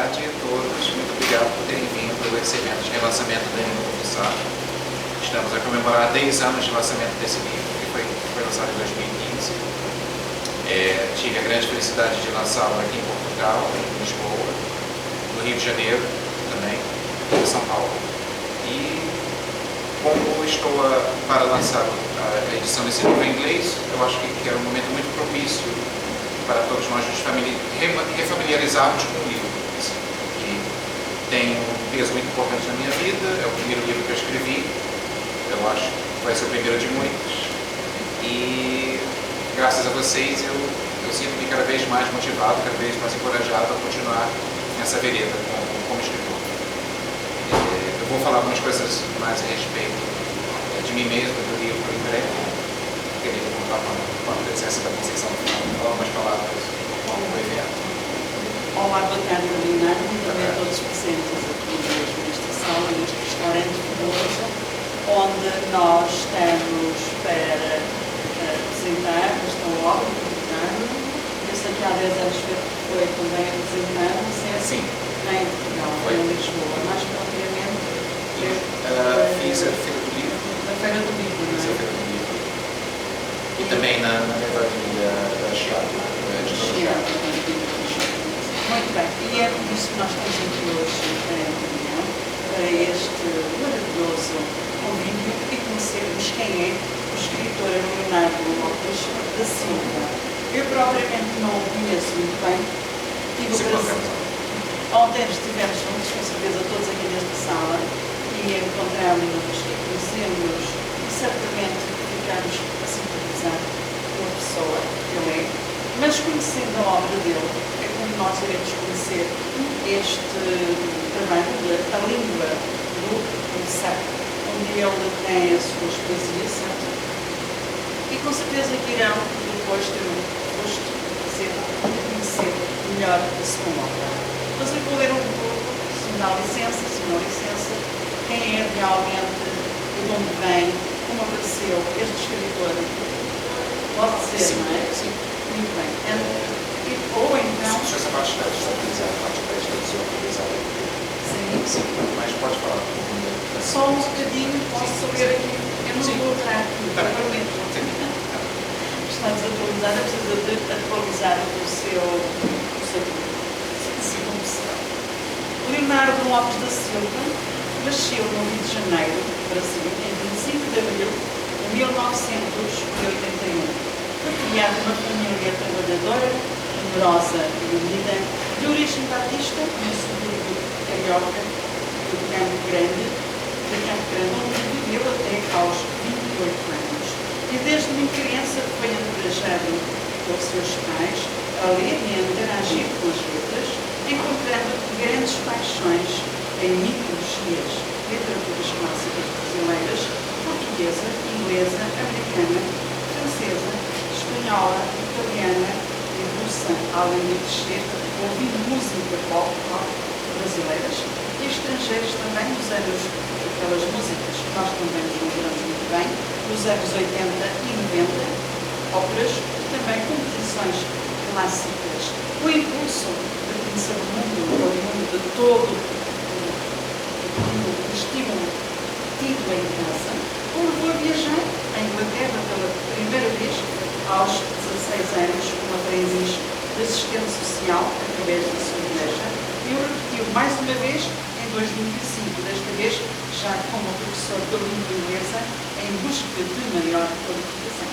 tarde a todos. Muito obrigado por terem vindo a esse evento de relançamento da Língua Confessar. Estamos a comemorar 10 anos de lançamento desse livro, que foi lançado em 2015. Tive a grande felicidade de lançá-lo aqui em Portugal, em Lisboa, no Rio de Janeiro também, e em São Paulo. E como estou para lançar a edição desse livro em inglês, eu acho que era um momento muito propício para todos nós nos refamiliarizarmos com o livro, que tem um peso muito importante na minha vida. É o primeiro livro que eu escrevi, eu acho que vai ser o primeiro de muitos, e graças a vocês eu sinto-me cada vez mais motivado, cada vez mais encorajado a continuar nessa vereda como escritor. Eu vou falar algumas coisas mais a respeito de mim mesmo, do livro em breve. Queria contar com a presença da Conceição, falar umas palavras ao evento. Olá, boa tarde, Leonardo, e também a todos presentes aqui mesmo nesta sala, neste restaurante famoso, onde nós estamos para apresentar esta obra, eu sei que há 10 anos foi também apresentado, certo? Sim. Em Portugal, foi em Lisboa, mais propriamente. Fiz a Feira do Livro. A Feira do Livro, não é? Fiz a Feira do Livro. E também na livraria da Chiado. Muito bem, e é por isso que nós estamos aqui hoje em reunião, para este maravilhoso convívio e conhecermos quem é o escritor Leonardo Lopes da Silva. Eu propriamente não o conheço muito bem. Ontem estivemos juntos, com certeza todos aqui nesta sala, e encontramos-nos e conhecemos, e certamente ficamos a simpatizar com a pessoa que ele é, mas conhecendo a obra dele, é como nós iremos conhecer este trabalho, a língua do confessar, onde ele tem as suas poesias, certo? E com certeza que irão depois ter um gosto de conhecer melhor a sua obra. Mas eu vou ler um pouco, se me dá licença, quem é realmente, de onde vem, como apareceu este escritor. Pode ser, Sim, não é? Sim. Muito bem. Ou então... Se essa parte está utilizada, a parte da edição utilizada. Sim. Mas pode falar. Só um bocadinho, posso ler aqui. Eu não vou entrar aqui, provavelmente. Está desatualizado, precisa de atualizar o seu Leonardo Lopes da Silva nasceu no Rio de Janeiro, Brasil, em 25 de abril de 1981. Foi criado numa família trabalhadora, numerosa e unida, de origem batista, no subúrbio carioca do Campo Grande, onde viveu até aos 28 anos. E desde muito criança foi encorajado pelos seus pais a ler e a interagir com as letras, encontrando grandes paixões em mitologias, literaturas clássicas brasileiras, portuguesa, inglesa, americana, francesa, espanhola, italiana e russa, além de crescer ouvindo música pop brasileiras e estrangeiros também aquelas músicas que nós também nos lembramos muito bem, nos anos 80 e 90, óperas e também composições clássicas. O impulso de conhecer o mundo de todo o estímulo tido em casa, o levou a viajar à Inglaterra pela primeira vez aos 16 anos como aprendiz de assistente social através da sua igreja e o repetiu mais uma vez em 2005, desta vez já como professor de língua inglesa em busca de maior qualificação.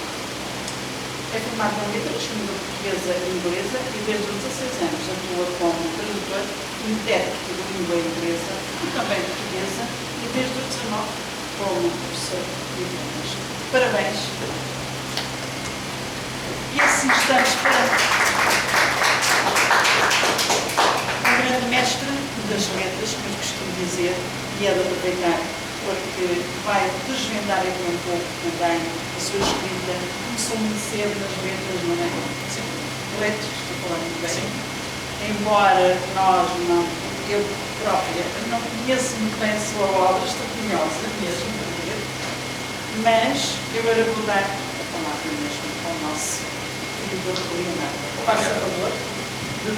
É formado em letras, língua portuguesa e inglesa e desde os 16 anos atua como tradutor e intérprete de língua inglesa e também portuguesa e desde os 19 como professor de idiomas. Parabéns! E assim estamos perante um grande mestre das letras, como eu costumo dizer, e é de aproveitar porque vai desvendar aqui um pouco também a sua escrita. Começou muito cedo nas letras, não é? Sim. Correto? Estou a falar muito bem. Sim. Embora nós não, eu própria, não conheço muito bem a sua obra, estou curiosa mesmo para ver, mas eu agora vou dar a palavra mesmo ao nosso querido Leonardo. Faça o favor de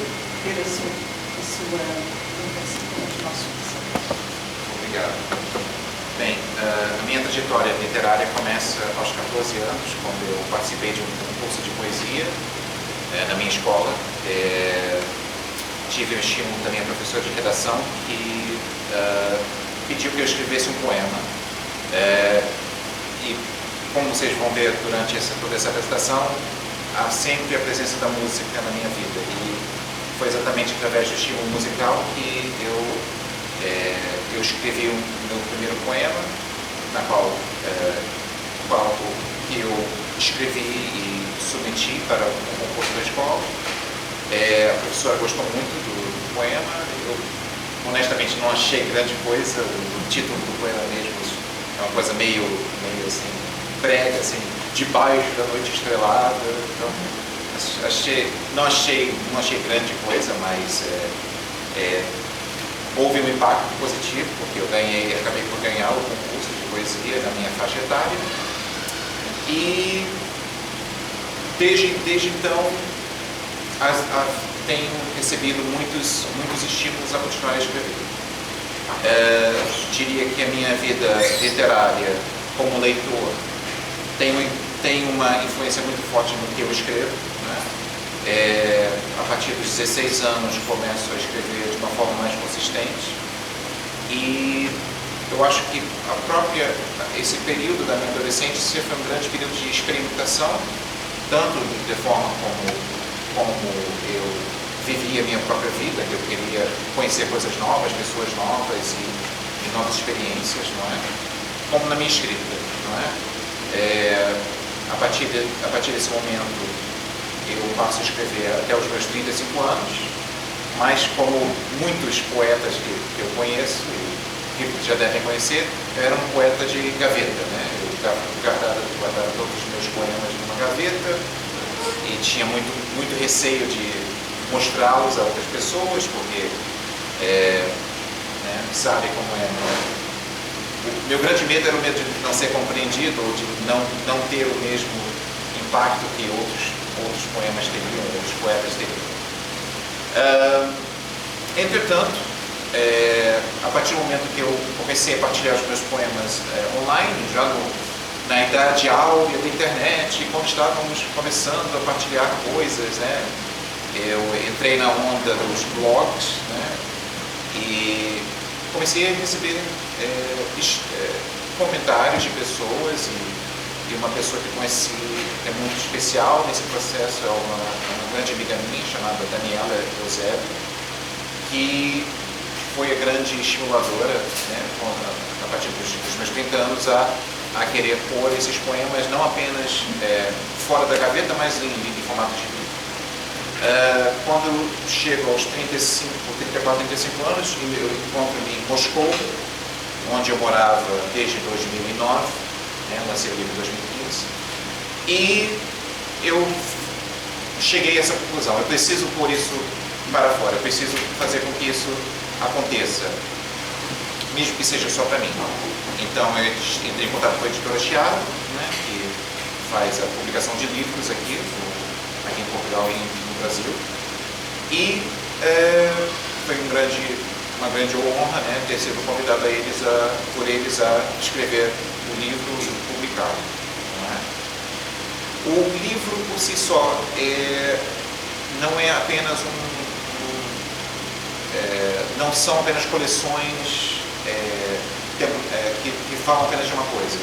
ter a sua a sua participação nos nossos pensamentos. Obrigado. Bem, a minha trajetória literária começa aos 14 anos, quando eu participei de um curso de poesia na minha escola. Tive o estímulo da minha professora de redação, que pediu que eu escrevesse um poema. E como vocês vão ver durante toda essa apresentação, há sempre a presença da música na minha vida. E foi exatamente através do estímulo musical que eu escrevi o meu primeiro poema, na qual eu escrevi e submeti para o concurso da escola. A professora gostou muito do poema. Eu, honestamente, não achei grande coisa. O título do poema mesmo é uma coisa meio assim, brega, assim, debaixo da noite estrelada. Então, não achei grande coisa, mas houve um impacto positivo, porque eu acabei por ganhar o concurso de poesia na minha faixa etária. E desde então tenho recebido muitos estímulos a continuar a escrever. Diria que a minha vida literária como leitor tem uma influência muito forte no que eu escrevo, né? A partir dos 16 anos começo a escrever de uma forma mais consistente, e eu acho que esse período da minha adolescência foi um grande período de experimentação, tanto de forma como eu vivia a minha própria vida, que eu queria conhecer coisas novas, pessoas novas e novas experiências, não é? Como na minha escrita, não é? A partir desse momento eu passo a escrever até os meus 35 anos, mas como muitos poetas que eu conheço e que já devem conhecer, eu era um poeta de gaveta, né? Eu guardava todos os meus poemas numa gaveta e tinha muito receio de mostrá-los a outras pessoas, porque sabe como é, né? O meu grande medo era o medo de não ser compreendido, ou de não ter o mesmo impacto que outros poemas teriam, outros poetas teriam. Entretanto, a partir do momento que eu comecei a partilhar os meus poemas online, já na idade áurea da internet, quando estávamos começando a partilhar coisas, né? Eu entrei na onda dos blogs, né? E comecei a receber comentários de pessoas, e uma pessoa que conheci é muito especial nesse processo é uma grande amiga minha chamada Daniela Eusébio, que foi a grande estimuladora, né, a partir dos meus 30 anos a querer pôr esses poemas não apenas fora da gaveta, mas em formato de livro. Quando eu chego aos 34, 35 anos, eu encontro-me em Moscou, onde eu morava desde 2009, né, lancei o livro em 2015, e eu cheguei a essa conclusão: eu preciso pôr isso para fora, eu preciso fazer com que isso aconteça, mesmo que seja só para mim. Então eu entrei em contato com a editora Chiado, né, que faz a publicação de livros aqui em Portugal e no Brasil, e foi uma grande honra, né, ter sido convidado por eles a escrever o livro e publicá-lo. O livro por si só não é apenas não são apenas coleções que falam apenas de uma coisa.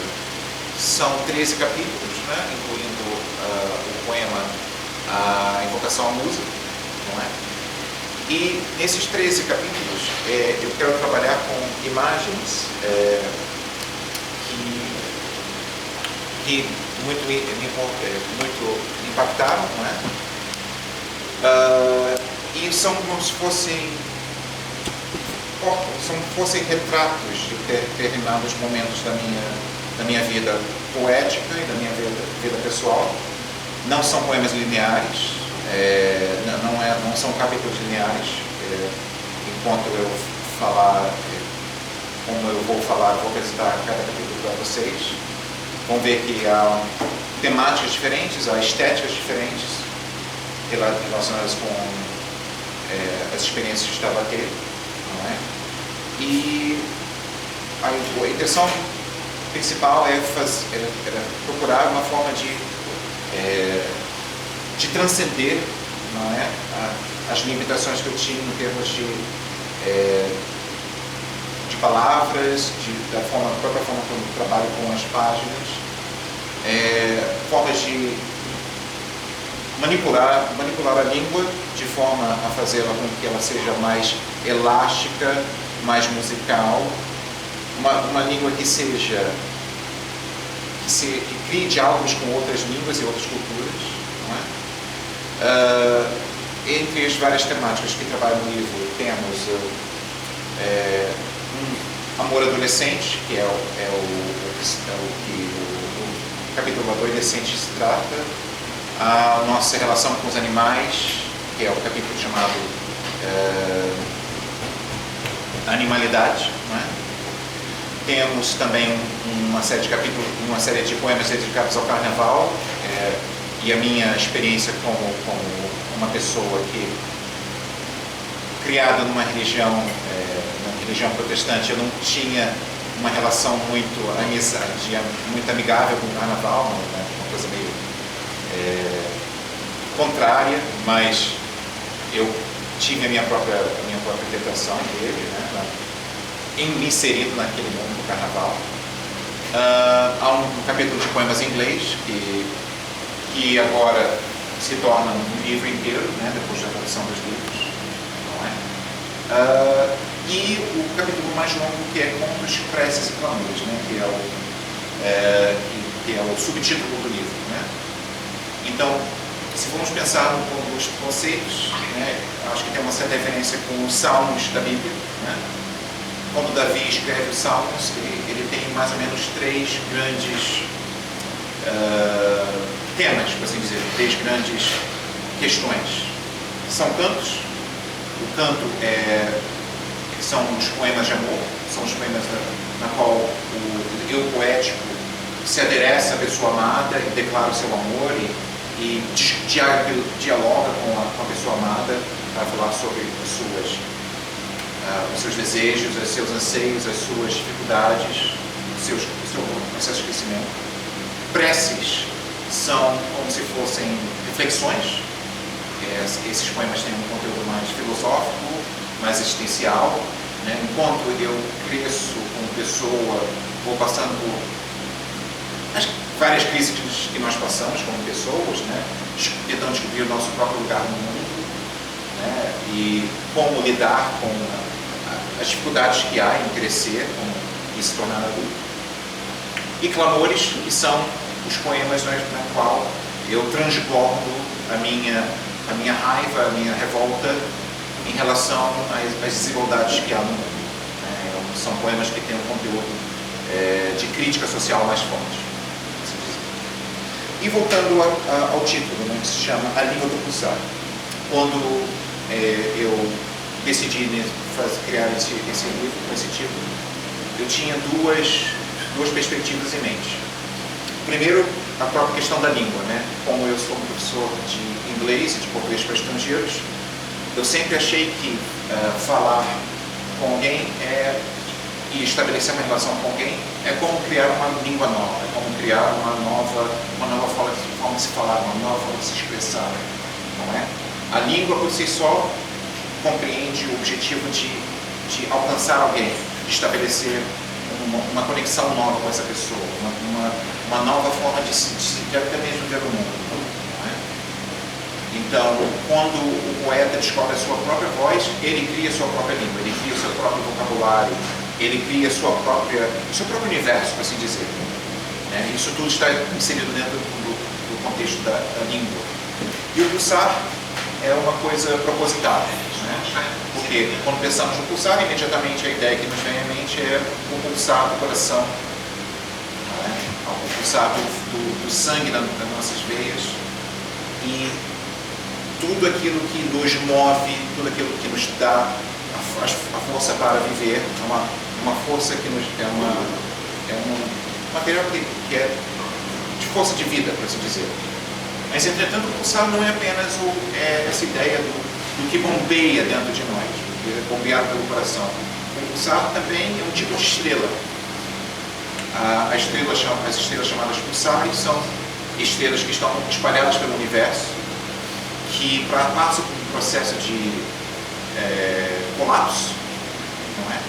São 13 capítulos, né, incluindo o poema A Invocação à Musa, não é? E nesses 13 capítulos eu quero trabalhar com imagens que muito impactaram, não é? E são como se fossem retratos de determinados momentos da minha vida poética e da minha vida pessoal. Não são poemas lineares, não são capítulos lineares. Enquanto eu falar, como eu vou falar, vou apresentar cada capítulo para vocês. Vão ver que há temáticas diferentes, há estéticas diferentes relacionadas as experiências de estava a ter, não é? E a intenção principal era procurar uma forma de transcender, não é, as limitações que eu tinha em termos de palavras, da própria forma como eu trabalho com as páginas, formas de manipular a língua de forma a fazê-la com que ela seja mais elástica, mais musical, uma língua que crie diálogos com outras línguas e outras culturas, não é? Entre as várias temáticas que trabalham no livro, temos um amor adolescente, que é o que o capítulo Adolescente se trata, a nossa relação com os animais, que é o capítulo chamado Animalidade, não é? Temos também uma série de poemas dedicados ao carnaval, e a minha experiência como uma pessoa criada numa religião protestante, eu não tinha uma relação muito amigável com o carnaval, né? Uma coisa meio contrária, mas eu tive a minha própria interpretação dele, né? Me inserido naquele mundo do carnaval. Há um capítulo de poemas em inglês que agora se torna um livro inteiro, né? Depois da tradução dos livros, não é? E o capítulo mais longo, que é Contos, Preces e Clamores, né? que é o subtítulo do livro, né? Então, se formos pensar nos conceitos, né? Acho que tem uma certa referência com os Salmos da Bíblia, né? Quando Davi escreve os Salmos, ele tem mais ou menos três grandes temas, por assim dizer, três grandes questões. São cantos. O canto são os poemas de amor, são os poemas na qual o eu poético se adereça à pessoa amada e declara o seu amor e dialoga com a pessoa amada para falar sobre os seus desejos, os seus anseios, as suas dificuldades, o seu processo de crescimento. Preces são como se fossem reflexões. Esses poemas têm um conteúdo mais filosófico, mais existencial, né? Enquanto eu cresço como pessoa, vou passando por várias crises que nós passamos como pessoas, né? Tentando descobrir o nosso próprio lugar no mundo, né? E como lidar com as dificuldades que há em crescer e se tornar adulto. E clamores, que são os poemas na qual eu transbordo a minha raiva, a minha revolta em relação às desigualdades que há no mundo. São poemas que têm um conteúdo de crítica social mais forte. Assim dizer. E voltando ao título, né, que se chama A Língua do Pulsar. Quando eu decidi criar esse livro com esse título, eu tinha duas perspectivas em mente. Primeiro, a própria questão da língua, né? Como eu sou um professor de inglês e de português para estrangeiros, eu sempre achei que falar com alguém e estabelecer uma relação com alguém é como criar uma língua nova, é como criar uma nova forma de se falar, uma nova forma de se expressar, não é? A língua por si só compreende o objetivo de alcançar alguém, de estabelecer uma conexão nova com essa pessoa, uma nova forma de até mesmo ver o mundo. Não é? Então, quando o poeta descobre a sua própria voz, ele cria a sua própria língua, ele cria o seu próprio vocabulário, ele cria o seu próprio universo, por assim dizer. Né? Isso tudo está inserido dentro do contexto da língua. E o pulsar é uma coisa proposital. Né? Porque quando pensamos no pulsar, imediatamente a ideia que nos vem à mente é o pulsar do coração, né? O pulsar do sangue nas nossas veias, e tudo aquilo que nos move, tudo aquilo que nos dá a força para viver, uma força que é um material que é de força de vida, por assim dizer. Mas, entretanto, o pulsar não é apenas essa ideia do que bombeia dentro de nós, do que é bombeado pelo coração. O pulsar também é um tipo de estrela. As estrelas chamadas pulsares são estrelas que estão espalhadas pelo universo, que passam por um processo de colapso, não é?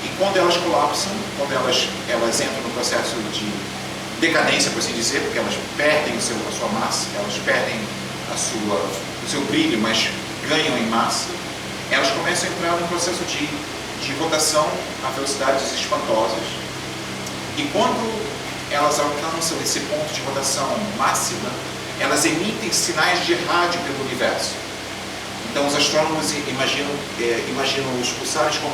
E quando elas colapsam, quando elas entram no processo de decadência, por assim dizer, porque elas perdem a sua massa, elas perdem o seu brilho, mas ganham em massa, elas começam a entrar num processo de rotação a velocidades espantosas. E quando elas alcançam esse ponto de rotação máxima, elas emitem sinais de rádio pelo universo. Então os astrônomos imaginam os pulsares como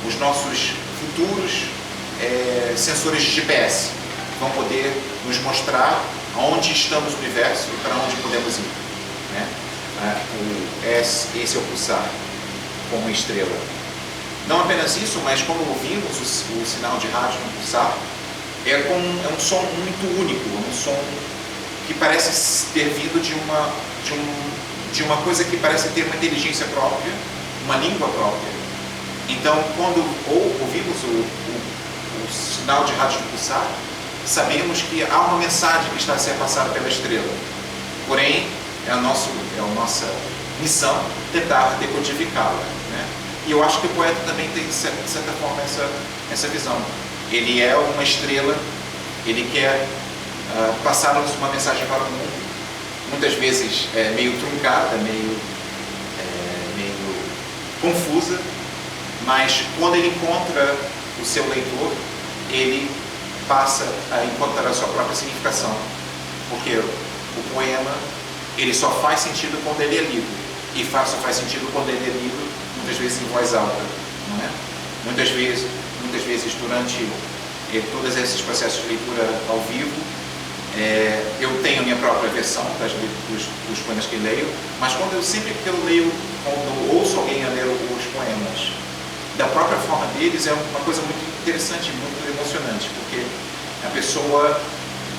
os nossos futuros sensores de GPS, que vão poder nos mostrar onde estamos no universo e para onde podemos ir, né? Esse é o pulsar, como uma estrela. Não apenas isso, mas quando ouvimos o sinal de rádio no pulsar, é um som muito único, um som que parece ter vindo de uma coisa que parece ter uma inteligência própria, uma língua própria. Então, quando ouvimos o sinal de rádio do pulsar, sabemos que há uma mensagem que está a ser passada pela estrela. Porém, é a nossa missão tentar decodificá-la, né? E eu acho que o poeta também tem, de certa forma, essa visão. Ele é uma estrela, ele quer passar-nos uma mensagem para o mundo, muitas vezes meio truncada, meio confusa, mas quando ele encontra o seu leitor, ele passa a encontrar a sua própria significação, porque o poema ele só faz sentido quando ele é lido, e só faz sentido quando ele é lido, muitas vezes em voz alta, não é? Muitas vezes durante todos esses processos de leitura ao vivo, eu tenho a minha própria versão dos poemas que leio, mas sempre que eu leio, quando eu ouço alguém a ler os poemas, da própria forma deles, é uma coisa muito interessante, muito emocionante, porque a pessoa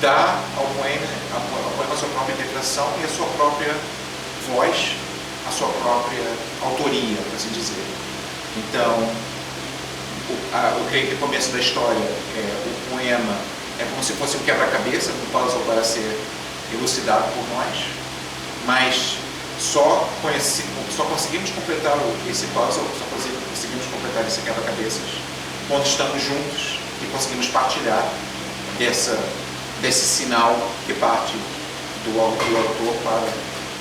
dá ao poema a sua própria interpretação e a sua própria voz, a sua própria autoria, por assim dizer. Então, eu creio que o começo da história, o poema, é como se fosse um quebra-cabeça, um puzzle para ser elucidado por nós, mas só conseguimos completar esse puzzle, só conseguimos completar esse quebra-cabeças quando estamos juntos e conseguimos partilhar desse sinal que parte do autor para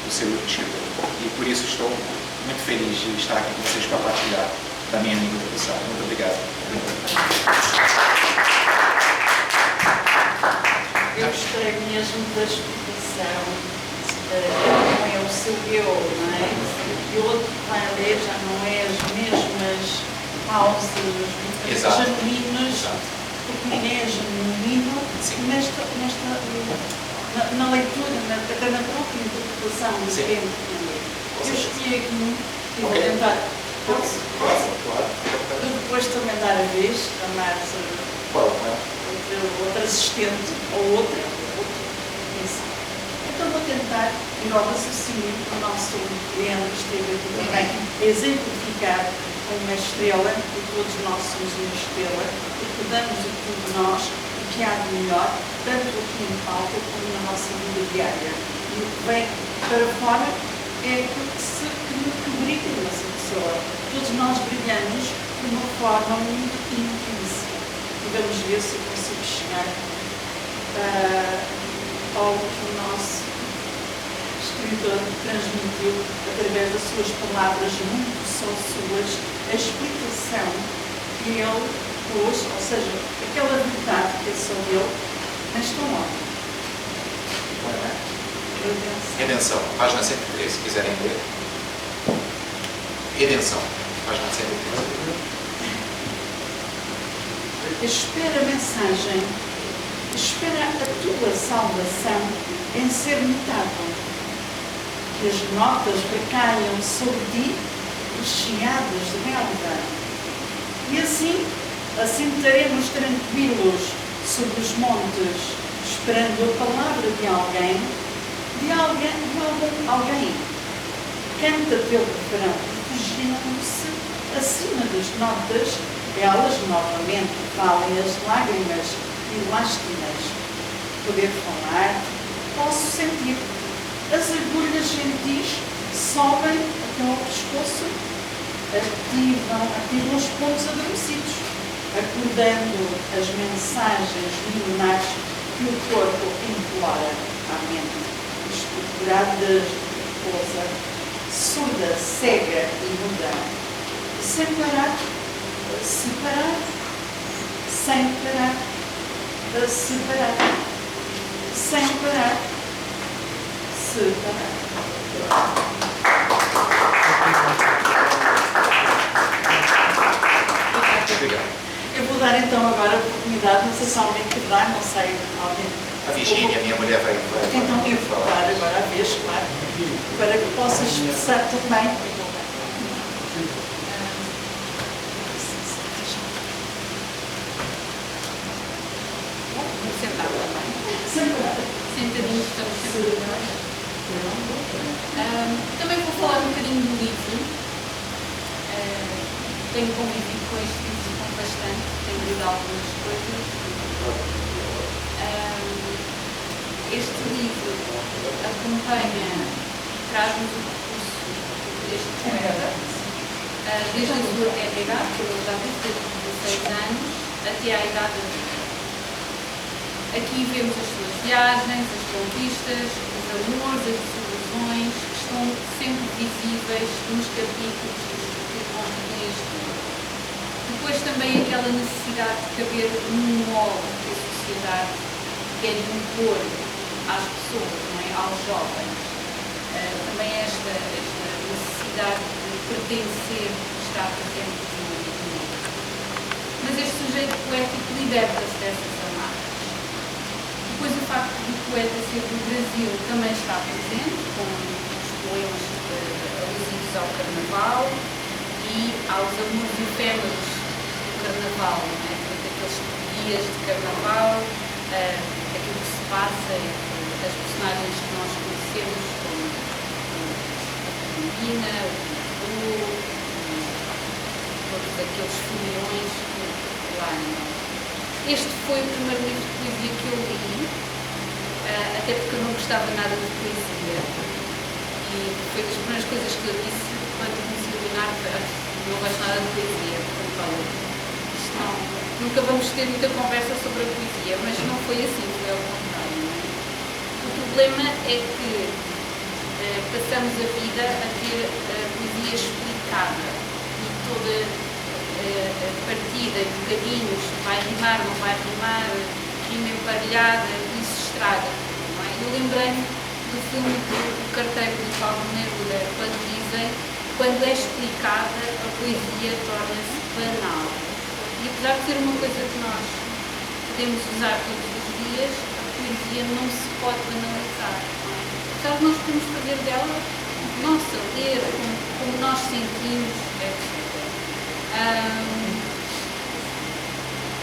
o seu escritor. E por isso estou muito feliz de estar aqui com vocês para partilhar da minha língua do pulsar. Muito obrigado. Eu gostei mesmo da explicação, não é o seu eu, não é? E o outro que vai ler já não é as mesmas pausas genuínas, porque ninguém é genuíno na leitura, até na própria interpretação do tempo. Eu escolhi aqui e vou tentar. Posso? Claro. Depois também dar a vez a Marta, outra assistente ou outra. Então vou tentar ir ao raciocínio que o nosso Leandro esteve aqui também exemplificar uma estrela, e todos nós somos uma estrela, e que damos o tudo de nós, e que há de melhor, tanto aqui em palco como na nossa vida diária. E o que vem para fora é que brilha nessa pessoa. Todos nós brilhamos de uma forma muito intrínseca. E vamos ver se eu consigo chegar ao que o nosso escritor transmitiu através das suas palavras, muito só suas, a explicação que ele pôs, ou seja, aquela verdade que é só dele, nesta hora. Redenção, página 113, se quiserem ler. Redenção, página 113. Espera a mensagem, espera a tua salvação em ser notável, que as notas recaiam sobre ti, recheadas de realidade. E assim estaremos tranquilos sobre os montes, esperando a palavra de alguém, canta pelo verão, refugiando-se acima das notas, elas novamente valem as lágrimas e lástimas. Poder falar, posso sentir. As agulhas gentis sobem até ao pescoço, ativam os pontos adormecidos, acordando as mensagens milenares que o corpo implora à mente, estruturadas de pousa, surda, cega e muda, sem parar, separar, sem parar, separar, sem parar, separar. Obrigado. Eu vou dar então agora a oportunidade, não sei se alguém quererá, não sei, alguém. A Virgínia, minha mulher, vai Então eu vou dar agora a vez, claro, para que possa expressar também. Vou sentar também. Separar. Sentadinhos, estamos sentados. Também vou falar um bocadinho do livro. Tenho convivido com este livro bastante, tenho lido algumas coisas. Este livro acompanha, traz-nos o percurso deste poeta, desde a sua terra idade, pela idade de 16 anos, até à idade adulta. Aqui vemos as suas viagens, as conquistas, os amores, as desilusões, que estão sempre visíveis nos capítulos que constituem este livro. Depois também aquela necessidade de caber num molde que a sociedade quer impor às pessoas, não é? Aos jovens. Também esta necessidade de pertencer está presente no livro. Mas este sujeito poético liberta-se dessas amarras. Depois o facto do poeta ser do Brasil também está presente, com os poemas alusivos ao Carnaval e aos amores efêmeros do Carnaval, não é? Aqueles dias de Carnaval, aquilo que se passa entre as personagens que nós conhecemos, como a Carolina, o Lu, todos aqueles foliões que lá andam. Este foi o primeiro livro de poesia que eu li, até porque eu não gostava nada de poesia. E foi das primeiras coisas que eu disse quando comecei a Leonardo, não gosto nada de poesia, como falou. Nunca vamos ter muita conversa sobre a poesia, mas não foi assim, foi ao contrário. Não é? O problema é que passamos a vida a ter a poesia explicada e toda a partida de bocadinhos, vai rimar, não vai rimar, rima emparelhada, isso estraga. Não é? Eu lembrei-me do filme do Carteiro de Paulo Neruda, quando é explicada, a poesia torna-se banal. E apesar de ser uma coisa que nós podemos usar todos os dias, a poesia não se pode banalizar. Não é? Apesar de nós podemos fazer dela nossa, ler como nós sentimos, etc.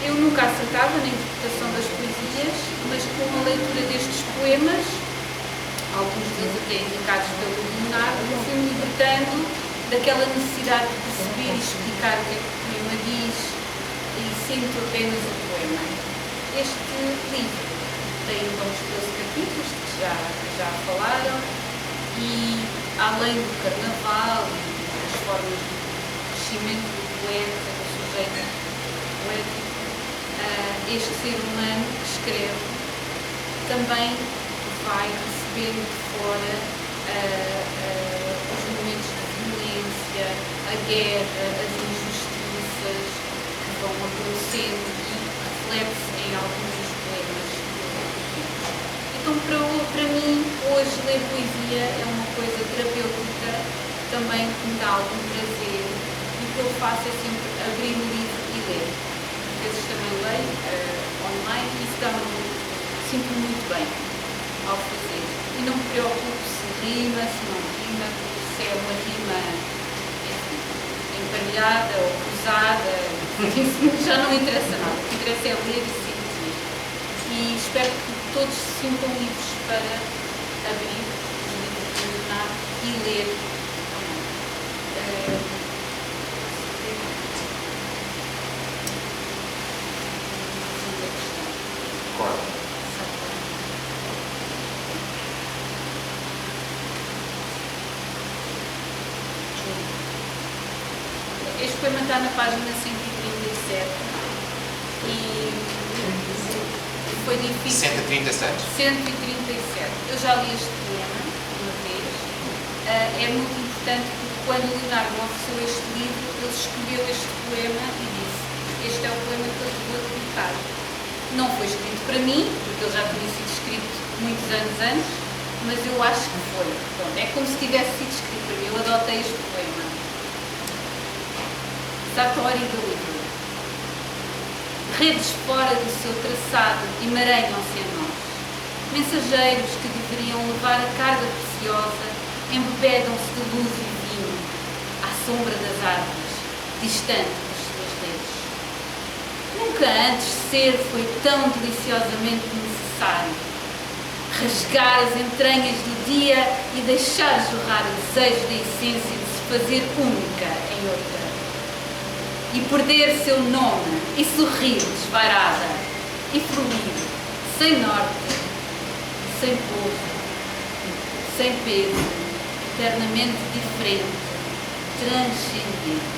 Eu nunca acertava na interpretação das poesias, mas com a leitura destes poemas, alguns deles até indicados pelo Leonardo, eu fui-me libertando daquela necessidade de perceber e explicar o que é que o poema diz e sinto apenas o poema. Este livro tem uns 12 capítulos que já falaram e além do Carnaval e das formas de crescimento do poeta, do sujeito poético, este ser humano que escreve também vai recebendo de fora os momentos de violência, a guerra, as injustiças que vão acontecendo e reflete-se em alguns dos poemas. Então, para mim, hoje ler poesia é uma coisa terapêutica também que me dá algum prazer e o que eu faço é sempre abrir o livro e ler. Às vezes também leio online e isso dá-me sinto muito bem ao fazer. E não me preocupo se rima, se não rima, se é uma rima emparelhada ou cruzada, isso já não interessa nada. O que interessa é ler e sentir. E espero que todos se sintam livres para abrir os livros de Leonardo e ler Este poema está na página 137 e foi difícil. 137? 137. Eu já li este poema uma vez. É muito importante porque quando o Leonardo me ofereceu este livro, ele escolheu este poema e disse: este é o poema que eu te vou dedicar. Não foi escrito para mim, porque ele já tinha sido escrito muitos anos antes, mas eu acho que foi. Pronto, é como se tivesse sido escrito para mim. Eu adotei este poema. Sartori do livro. Redes fora do seu traçado emaranham-se em nós. Mensageiros que deveriam levar a carga preciosa embebedam-se de luz e vinho, à sombra das árvores, distante das suas redes. Nunca antes ser foi tão deliciosamente necessário. Rasgar as entranhas do dia e deixar jorrar o desejo da essência de se fazer única em outra. E perder seu nome e sorrir desvairada e fluir, sem norte, sem pouso, sem peso, eternamente diferente, transcendente.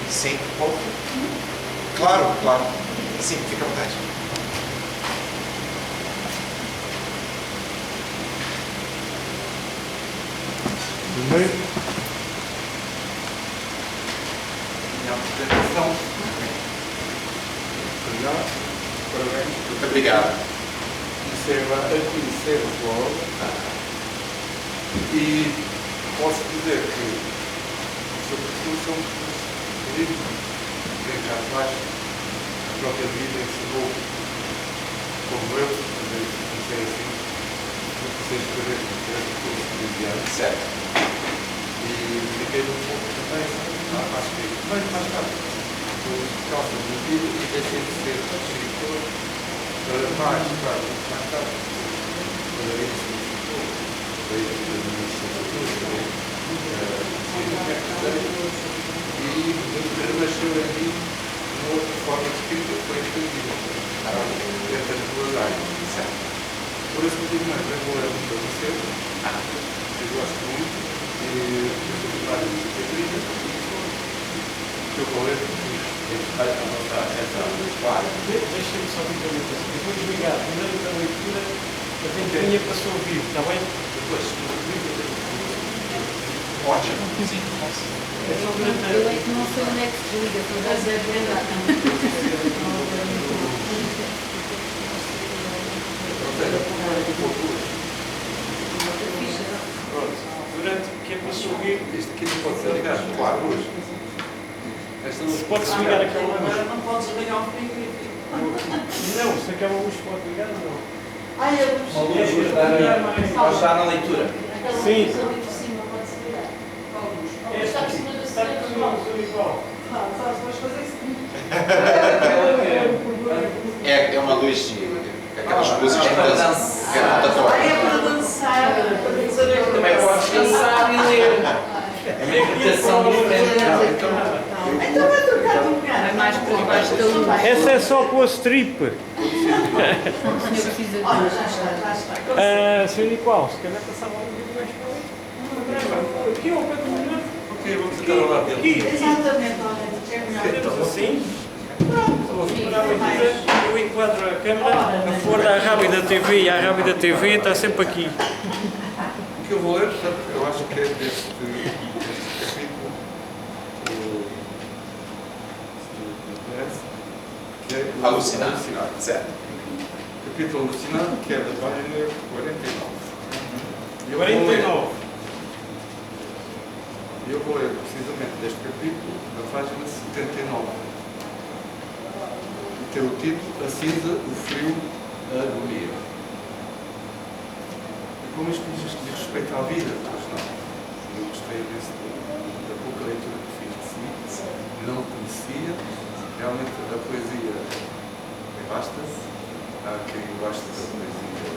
Sim. Claro, claro. Sim, fica à vontade. Primeiro, minha apresentação. Parabéns. Muito obrigado. Comecei a conhecer a sua obra e posso dizer que o seu percurso é um percurso ritmo, bem cá de baixo. A própria vida ensinou, como eu, comecei assim, comecei a escrever o curso de diário. Certo. E fiquei um pouco também, acho que mais tarde, por causa do vida e deixei de ser escritor mais tarde, quando a gente se ficou, veio da minha licenciatura, e renasceu em mim uma outra forma de escrita que foi escrevida, dentro das duas áreas. Por esse motivo, não, eu vou ler muito a você, eu gosto muito, e eu sou várias disciplinas, que eu vou ler para avançar essa área. Deixa-me só dizer uma coisa. Eu vou desligar primeiro da leitura a ventoinha para se ouvir, está bem? Depois, ótimo. Sim. É só durante Eu é que não sei onde é que se desliga, estou a dizer Pronto. Durante que é para se ouvir, Isto aqui não pode ser ligado, claro, hoje. Esta se pode-se ligar aquela luz. Agora não podes ligar o frigorífico. Não, se aquela luz pode ligar, não. Ai, a luz. Pode estar na leitura. Sim. Ali por cima pode-se ligar. Qual luz? Esta Está por cima da está tudo igual. Não, sabes, vais fazer isso. É uma luz de aquelas luzes de dança. Que é Ah, rotatória. é para dançar. Também podes dançar e ler. É uma interpretação diferente. Então vai trocar de lugar. É mais por debaixo da luz. Essa é só com a strip. O senhor precisa de Olha, já está. Sr. Nicolau, se calhar passava um vídeo mais para ali. Aqui ao pé do melhor. Ok, vamos entrar ao lado dele. Aqui. Exatamente, olha. É melhor. Fazemos assim. Para a leitura, eu enquadro a câmera. A flor da Rábida TV e a Rábida TV está sempre aqui. O que eu vou ler, portanto, eu acho que é deste capítulo, que é Alucinado. Alucinado. Certo. Capítulo Alucinado, que é da página 49. Eu vou 49. Eu vou ler precisamente deste capítulo, da página 79. Que tem o título A Cinza, o Frio, a Agonia. E como isto diz respeito à vida, pois não. Eu gostei imenso da pouca leitura que fiz de si. Não conhecia. Realmente a poesia é vasta. Há quem goste da poesia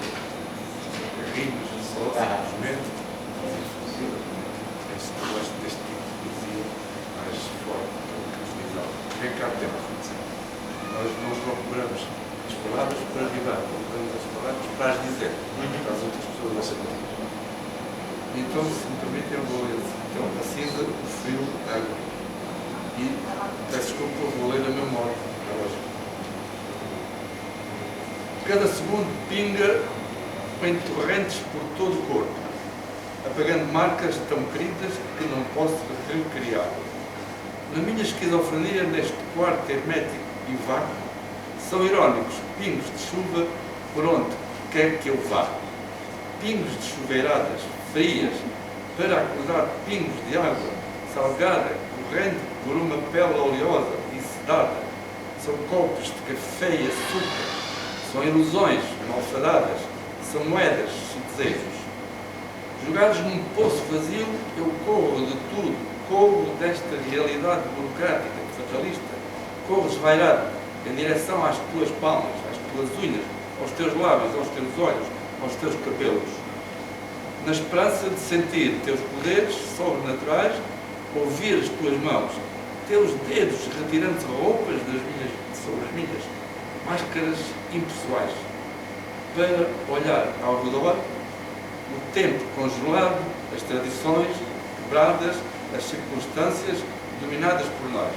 rimas, só, simplesmente. Eu gosto deste tipo de poesia mais nós não procuramos as palavras para vibrar, procuramos as palavras para as dizer, para as outras pessoas aceitarem. Então, se me permite, eu vou ler. Então, a cinza, o frio, a água. E peço desculpa, vou ler a memória. Cada segundo pinga em torrentes por todo o corpo, apagando marcas tão queridas que não posso recriar. Na minha esquizofrenia, neste quarto hermético e vago, são irónicos pingos de chuva por onde quer que eu vá. Pingos de chuveiradas frias para acordar pingos de água salgada, correndo por uma pele oleosa e sedada. São copos de café e açúcar, são ilusões malfadadas, são moedas e desejos. Jogados num poço vazio, eu corro de tudo, corro desta realidade burocrática, fatalista, corro esvairado em direção às tuas palmas, às tuas unhas, aos teus lábios, aos teus olhos, aos teus cabelos, na esperança de sentir teus poderes sobrenaturais, ouvir as tuas mãos, teus dedos retirando roupas sobre as minhas, máscaras impessoais, para olhar ao redor o tempo congelado, as tradições quebradas, as circunstâncias dominadas por nós.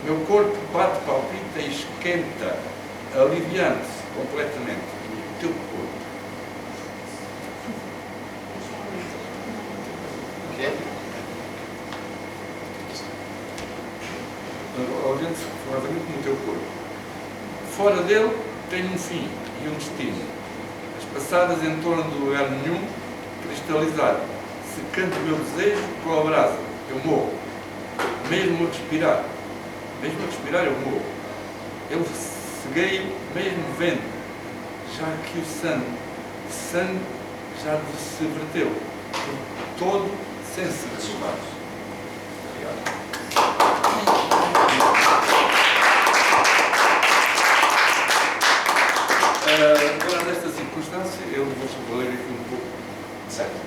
Meu corpo bate, palpita e esquenta, aliviando-se completamente o teu corpo. Aliviando-se completamente no teu corpo. Fora dele tem um fim e um destino. As passadas em torno do lugar nenhum, cristalizado, secando o meu desejo com a brasa. Eu morro. Mesmo a respirar eu morro. Eu ceguei mesmo vendo, já que o sangue já se verteu por todo sem se derrubar. Obrigado. Agora, nesta circunstância, eu vou ler aqui um pouco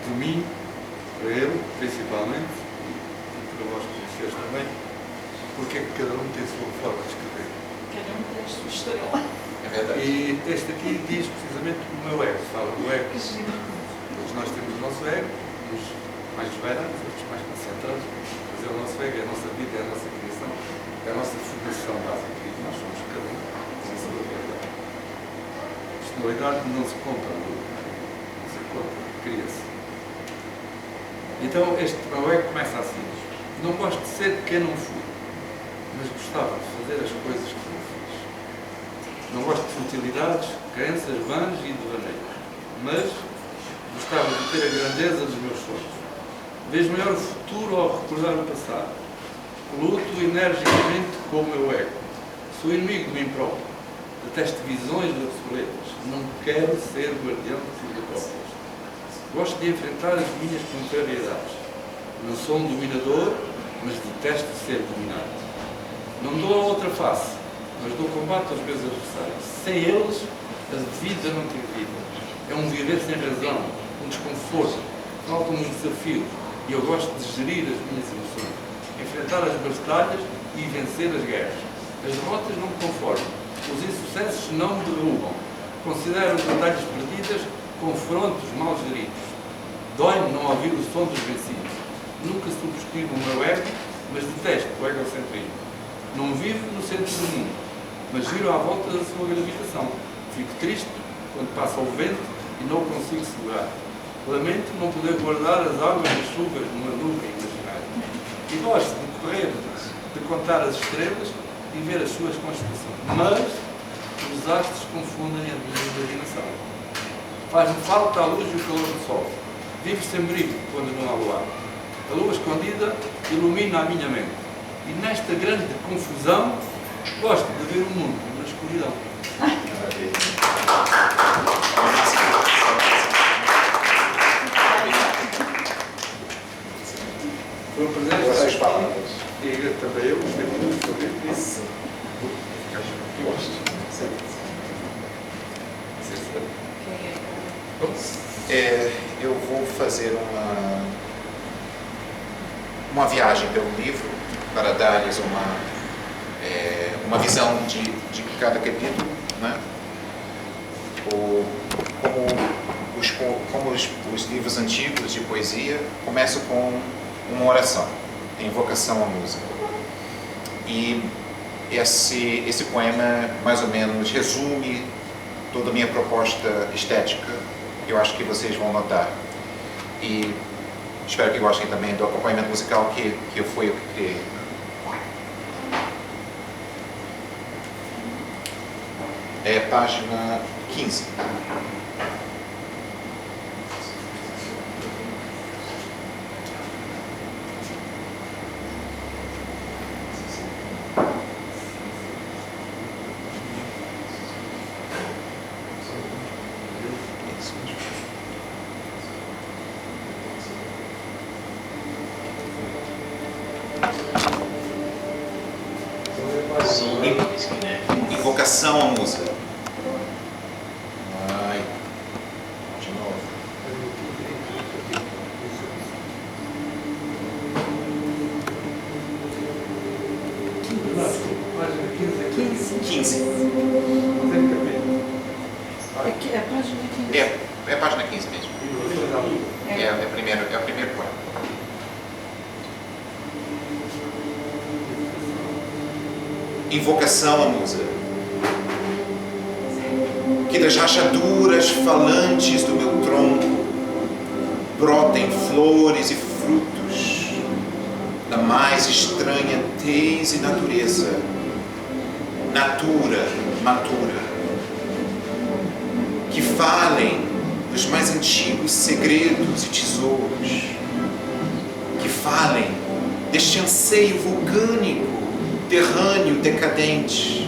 de mim, para ele, principalmente, e para vós conheceres também, porque é que cada um tem a sua forma de escrever. Cada um tem a sua história. É verdade. E este aqui diz precisamente o meu ego, fala do ego. Todos nós temos o nosso ego, uns mais esvairados, outros mais concentrados, mas é o nosso ego, é a nossa vida, é a nossa criação, é a nossa formação básica, e nós somos cada um com a sua verdade. Personalidade não se compra, não se compra, cria-se. Então este meu ego começa assim: não gosto de ser quem não fui, mas gostava de fazer as coisas que não fiz. Não gosto de futilidades, crenças vãs e devaneios, mas gostava de ter a grandeza dos meus sonhos. Vejo melhor o futuro ao recordar o passado. Luto energicamente com o meu ego. Sou inimigo de mim próprio. Detesto visões obsoletas. Não quero ser guardião de filosóficas. Gosto de enfrentar as minhas contrariedades. Não sou um dominador, mas detesto ser dominado. Não dou a outra face, mas dou combate aos meus adversários. Sem eles, a vida não tem vida. É um viver sem razão, um desconforto, faltam uns desafios. E eu gosto de gerir as minhas emoções, enfrentar as batalhas e vencer as guerras. As derrotas não me conformam, os insucessos não me derrubam. Considero as batalhas perdidas confrontos mal geridos. Dói-me não ouvir o som dos vencidos. Nunca subescribo o meu ego, mas detesto o egocentrismo. Não vivo no centro do mundo, mas giro à volta da sua gravitação. Fico triste quando passa o vento e não o consigo segurar. Lamento não poder guardar as águas das chuvas numa nuvem imaginária. E gosto de correr, de contar as estrelas e ver as suas constelações. Mas os astros confundem a minha imaginação. Faz-me falta a luz e o calor do sol. Vivo sem brilho quando não há luar. A lua escondida ilumina a minha mente. E nesta grande confusão, gosto de ver o mundo na escuridão. Foi um prazer estar Essas aqui. palavras. E também eu gostei muito de saber isso. Gosto. Eu vou fazer uma viagem pelo livro para dar-lhes uma visão de cada capítulo, né? Como os livros antigos de poesia começam com uma oração, a invocação à música. E esse poema mais ou menos resume toda a minha proposta estética, eu acho que vocês vão notar. E espero que gostem também do acompanhamento musical que foi eu que criei. É página 15. Invocação à música. De novo. Quinze. 15. É a página 15. É a página 15 mesmo. É o primeiro poema. Invocação à musa. Que das rachaduras falantes do meu tronco brotem flores e frutos da mais estranha tez e natureza, natura matura, que falem dos mais antigos segredos e tesouros, que falem deste anseio vulcânico terrâneo decadente,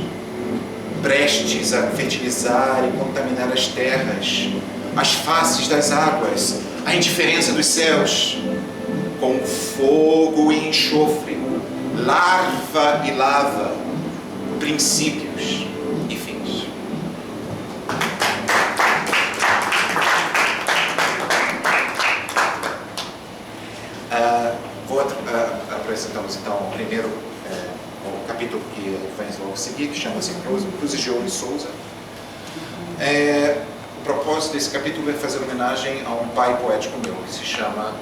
prestes a fertilizar e contaminar as terras, as faces das águas, a indiferença dos céus, com fogo e enxofre, larva e lava, princípios e fins. Vou apresentar-vos então o primeiro o capítulo que vem logo a seguir, que chama-se Cruz de Ouro e Souza. O propósito desse capítulo é fazer homenagem a um pai poético meu, que se chama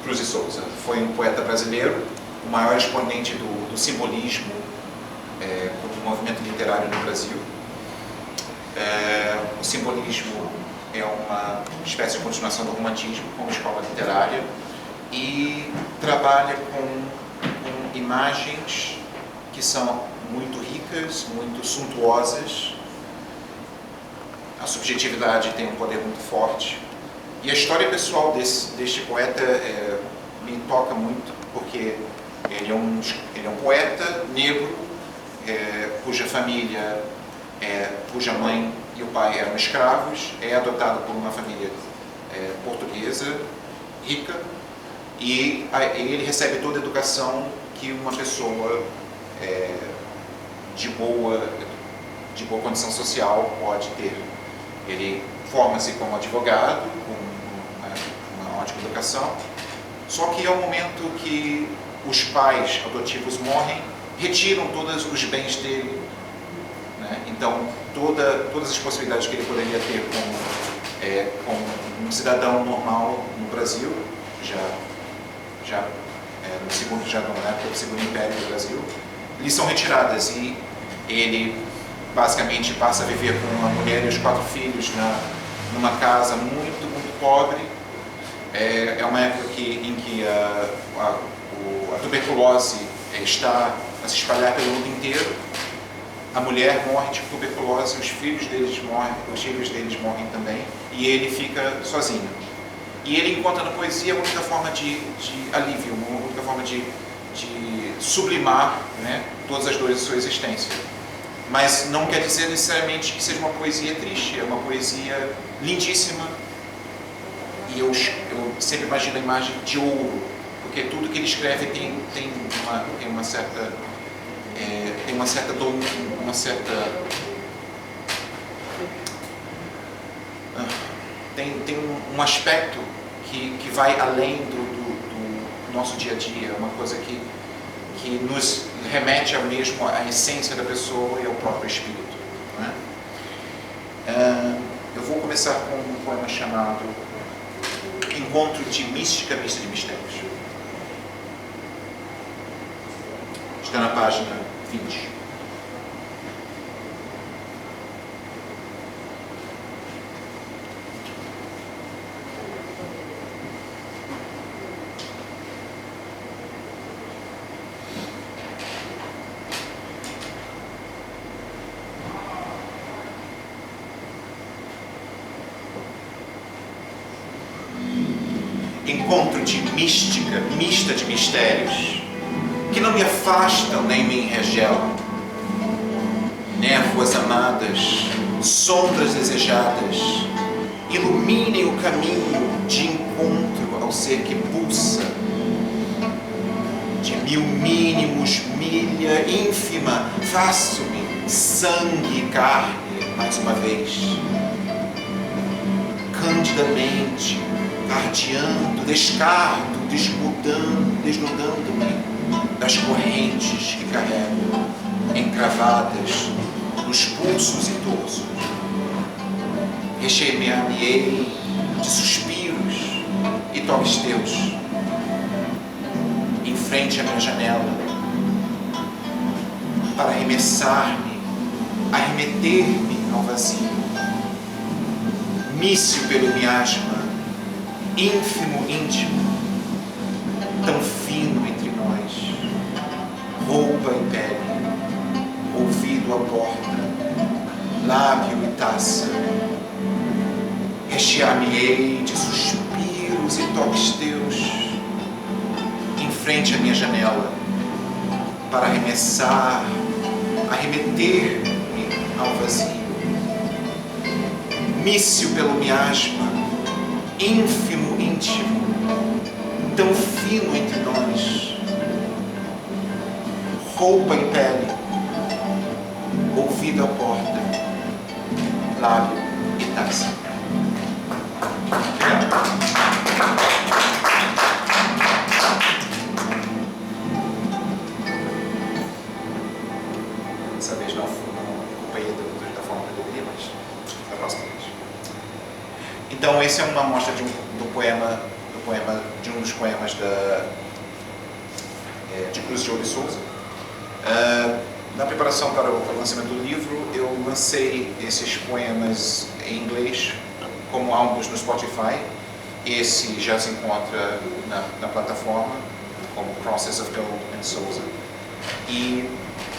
Cruz de Souza. Foi um poeta brasileiro, o maior exponente do simbolismo como movimento literário no Brasil. O simbolismo é uma espécie de continuação do romantismo como escola literária e trabalha com imagens que são muito ricas, muito suntuosas. A subjetividade tem um poder muito forte. E a história pessoal deste poeta me toca muito, porque ele é um poeta negro, cuja família, cuja mãe e o pai eram escravos, é adotado por uma família portuguesa, rica, e ele recebe toda a educação que uma pessoa de boa condição social pode ter. Ele forma-se como advogado, com uma ótima educação, só que ao momento que os pais adotivos morrem, retiram todos os bens dele, né? Então todas as possibilidades que ele poderia ter como um cidadão normal no Brasil, já no segundo, na época do Segundo Império do Brasil, lhe são retiradas e ele basicamente passa a viver com uma mulher e os 4 filhos numa casa muito, muito pobre. É uma época em que a tuberculose está a se espalhar pelo mundo inteiro. A mulher morre de tuberculose, os filhos deles morrem também, e ele fica sozinho. E ele encontra na poesia a única forma de alívio, uma única forma de sublimar, né, todas as dores de sua existência. Mas não quer dizer necessariamente que seja uma poesia triste, é uma poesia lindíssima. E eu sempre imagino a imagem de ouro, porque tudo que ele escreve tem uma certa um aspecto que vai além do nosso dia a dia, uma coisa que que nos remete ao mesmo à essência da pessoa e ao próprio espírito. Não é? Eu vou começar com um poema chamado Encontro de Mística, Mista de Mistérios. Está na página 20. Encontro de mística, mista de mistérios, que não me afastam nem me enregelam. Névoas amadas, sombras desejadas, iluminem o caminho de encontro ao ser que pulsa. De mil mínimos, milha ínfima, faço-me sangue e carne mais uma vez. Candidamente, ardeando, descarto, desnudando-me das correntes que carrego, encravadas nos pulsos e torsos. Rechemear-me-ei de suspiros e toques teus, em frente à minha janela, para arremessar-me, arremeter-me ao vazio. Míssil pelo miasma, ínfimo, íntimo, tão fino entre nós, roupa e pele, ouvido à porta, lábio e taça, rechear-me-ei de suspiros e toques teus, em frente à minha janela, para arremessar, arremeter-me ao vazio. Míssil pelo miasma, ínfimo, íntimo, tão fino entre nós, roupa e pele, ouvido à porta, lábio e taça. Dessa vez não acompanhei da forma que eu deveria, mas da próxima vez. Então, esse é uma amostra de um dos poemas de Cruz de Ouro e Souza. Na preparação para o lançamento do livro, eu lancei esses poemas em inglês como álbuns no Spotify. Esse já se encontra na plataforma como Crosses of Gold and Souza. E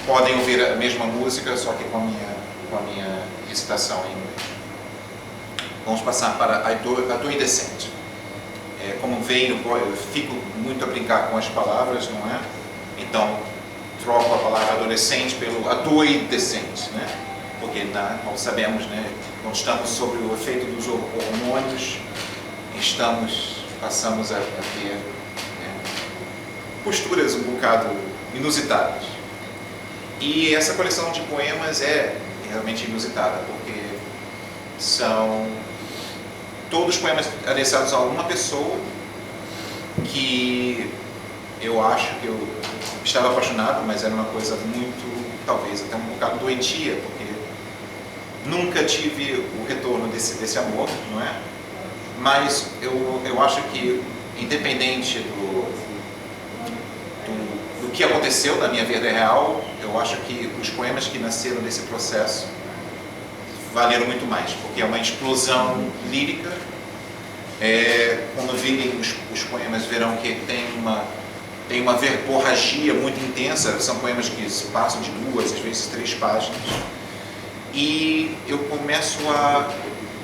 podem ouvir a mesma música, só que com a minha recitação em inglês. Vamos passar para Adolescente. Como veio, eu fico muito a brincar com as palavras, não é? Então, troco a palavra adolescente pelo adolescente, né? Porque, como sabemos, né, quando estamos sob o efeito dos hormônios, passamos a ter posturas um bocado inusitadas. E essa coleção de poemas é realmente inusitada, porque são todos poemas adressados a uma pessoa que eu acho que eu estava apaixonado, mas era uma coisa muito, talvez até um bocado doentia, porque nunca tive o retorno desse amor, não é? Mas eu acho que, independente do que aconteceu na minha vida real, eu acho que os poemas que nasceram desse processo valeram muito mais, porque é uma explosão lírica. Quando virem os poemas, verão que tem uma verborragia muito intensa. São poemas que se passam de 2, às vezes 3 páginas. E eu começo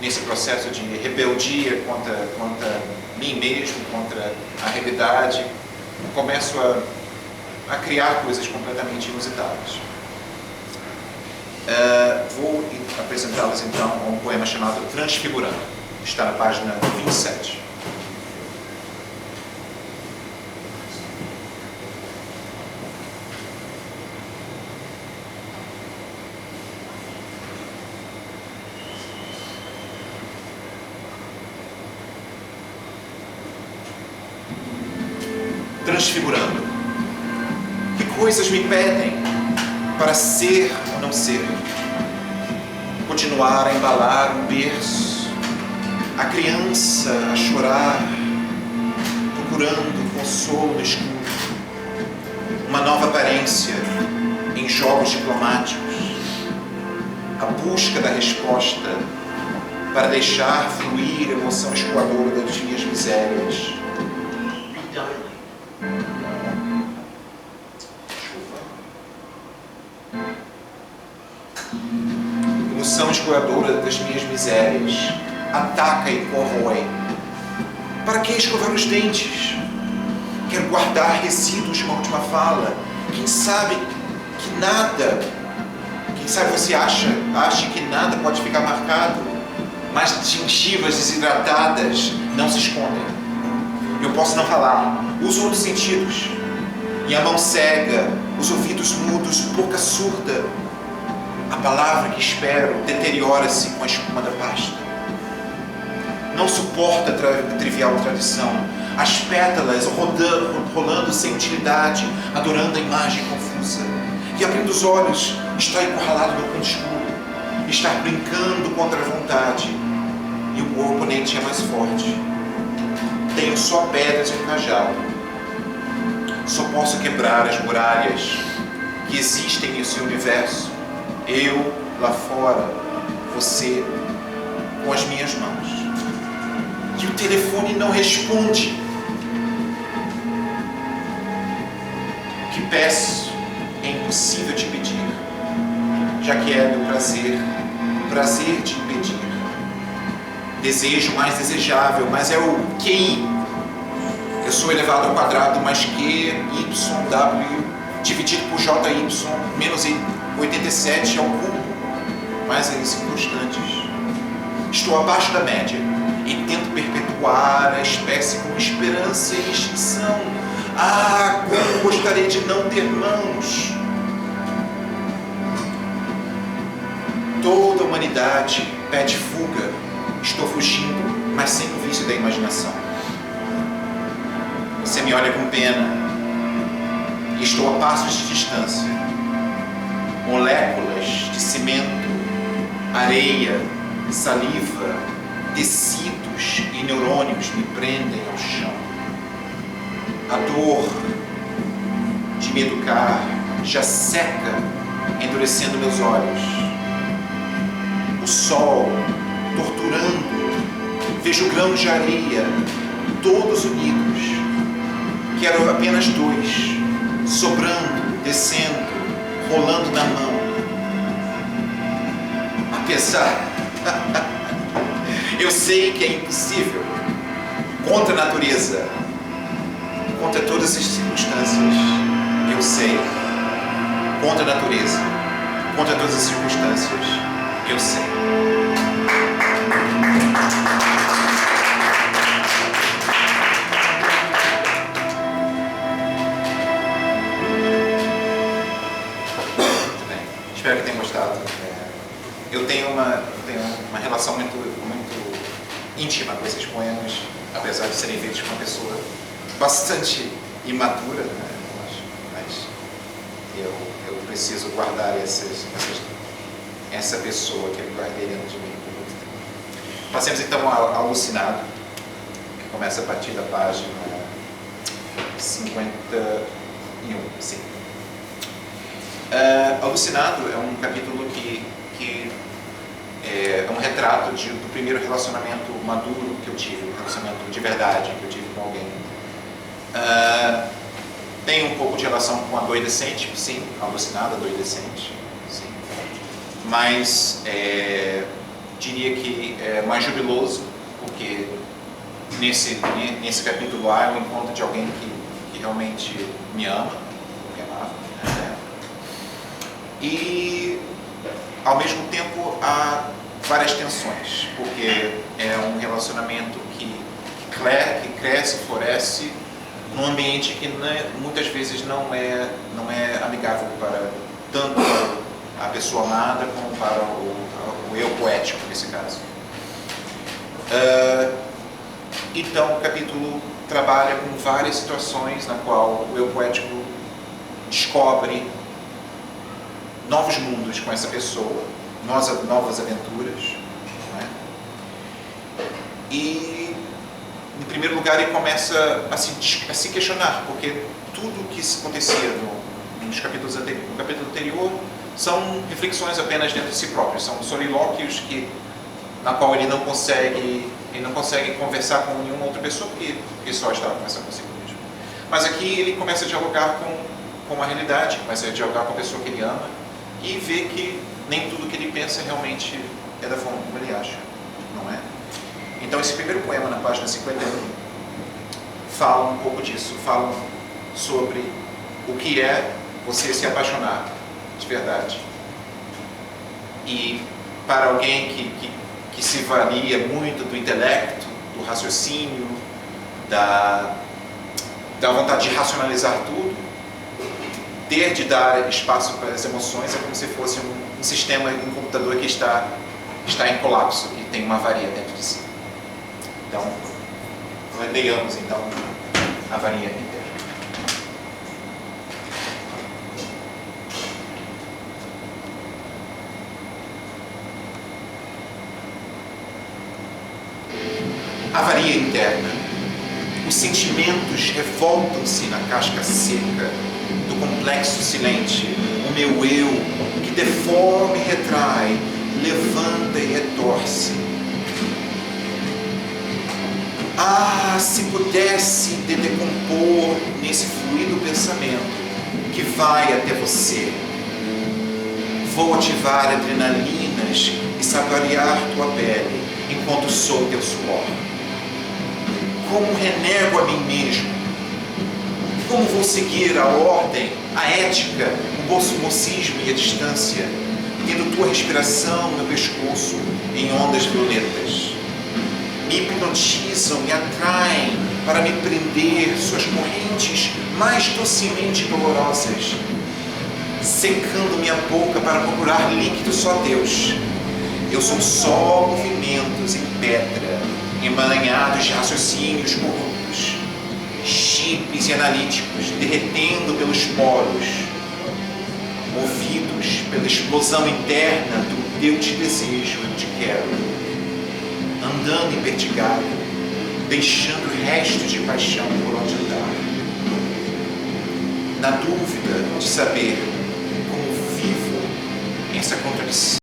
nesse processo de rebeldia contra mim mesmo, contra a realidade, começo a criar coisas completamente inusitadas. Vou apresentá-las então a um poema chamado Transfigurando. Está na página 27. Transfigurando. Que coisas me pedem para ser ou não ser. Continuar a embalar um berço, a criança a chorar, procurando consolo no escuro. Uma nova aparência em jogos diplomáticos. A busca da resposta para deixar fluir a emoção escoadora das minhas misérias. Emoção escoadora das minhas misérias ataca e corrói. Para que escovar os dentes? Quero guardar resíduos de uma última fala. Quem sabe que nada, quem sabe você ache que nada pode ficar marcado, mas gengivas desidratadas não se escondem. Eu posso não falar, uso outros sentidos. E a mão cega, os ouvidos mudos, boca surda. A palavra que espero deteriora-se com a espuma da pasta. Não suporta a trivial tradição. As pétalas rolando sem utilidade, adorando a imagem confusa. E abrindo os olhos, está encurralado no canto escuro. Está brincando contra a vontade. E o oponente é mais forte. Tenho só pedras e um cajado. Só posso quebrar as muralhas que existem nesse universo. Eu, lá fora, você, com as minhas mãos. E o telefone não responde. O que peço é impossível de pedir, já que é meu prazer, o prazer de impedir. Desejo mais desejável, mas é o QI. Eu sou elevado ao quadrado mais Q, Y, W, dividido por JY, menos 87 ao cubo, mais as inconstantes. Estou abaixo da média e tento perpetuar a espécie com esperança e extinção. Ah, como gostaria de não ter mãos! Toda a humanidade pede fuga. Estou fugindo, mas sem o vício da imaginação. Você me olha com pena e estou a passos de distância. Moléculas de cimento, areia, saliva, tecidos e neurônios me prendem ao chão. A dor de me educar já seca, endurecendo meus olhos. O sol torturando, vejo grãos de areia, todos unidos. Quero apenas dois, sobrando, descendo, rolando na mão. Apesar, eu sei que é impossível, contra a natureza, contra todas as circunstâncias, eu sei, contra a natureza, contra todas as circunstâncias, eu sei. Muito bem, espero que tenham gostado. Eu tenho uma relação muito íntima com esses poemas, apesar de serem feitos por uma pessoa bastante imatura, né? Mas eu preciso guardar essa pessoa que eu guardei dentro de mim por muito tempo. Passemos então ao Alucinado, que começa a partir da página 51. Sim. Alucinado é um capítulo que é um retrato do primeiro relacionamento maduro que eu tive, um relacionamento de verdade que eu tive com alguém. Tem um pouco de relação com a Adolescente, sim, Alucinada, Adolescente, sim. Mas diria que é mais jubiloso, porque nesse capítulo há um encontro de alguém que realmente me ama, me amava, né? E ao mesmo tempo há várias tensões, porque é um relacionamento que cresce, floresce num ambiente que muitas vezes não é amigável para tanto a pessoa amada como para o eu poético nesse caso. Então o capítulo trabalha com várias situações na qual o eu poético descobre novos mundos com essa pessoa, novas aventuras, não é? E, em primeiro lugar, ele começa a se questionar, porque tudo o que acontecia no capítulo anterior são reflexões apenas dentro de si próprio, são solilóquios na qual ele não consegue conversar com nenhuma outra pessoa, porque ele só estava conversando consigo mesmo. Mas aqui ele começa a dialogar com a realidade, começa a dialogar com a pessoa que ele ama e vê que nem tudo que ele pensa realmente é da forma como ele acha, não é? Então esse primeiro poema, na página 51, fala um pouco disso, fala sobre o que é você se apaixonar de verdade. E para alguém que se valia muito do intelecto, do raciocínio, da vontade de racionalizar tudo, ter de dar espaço para as emoções é como se fosse um sistema, um computador que está em colapso, que tem uma avaria dentro de si. Então, leiamos então a avaria interna. Avaria interna. Os sentimentos revoltam-se na casca seca do complexo silente. O meu eu, que deforme e retrai, levanta e retorce. Ah, se pudesse te decompor nesse fluido pensamento que vai até você. Vou ativar adrenalinas e saborear tua pele enquanto sou teu suor. Como renego a mim mesmo? Como vou seguir a ordem, a ética, o mocismo e a distância, tendo tua respiração no meu pescoço em ondas violetas? Me hipnotizam, me atraem para me prender suas correntes mais docemente dolorosas, secando minha boca para procurar líquido só Deus. Eu sou só movimentos em pedra, emaranhados de raciocínios corruptos, chips e analíticos derretendo pelos poros, movidos pela explosão interna do eu te desejo, eu te quero, andando empertigado, deixando restos de paixão por onde andar, na dúvida de saber como vivo essa contradição.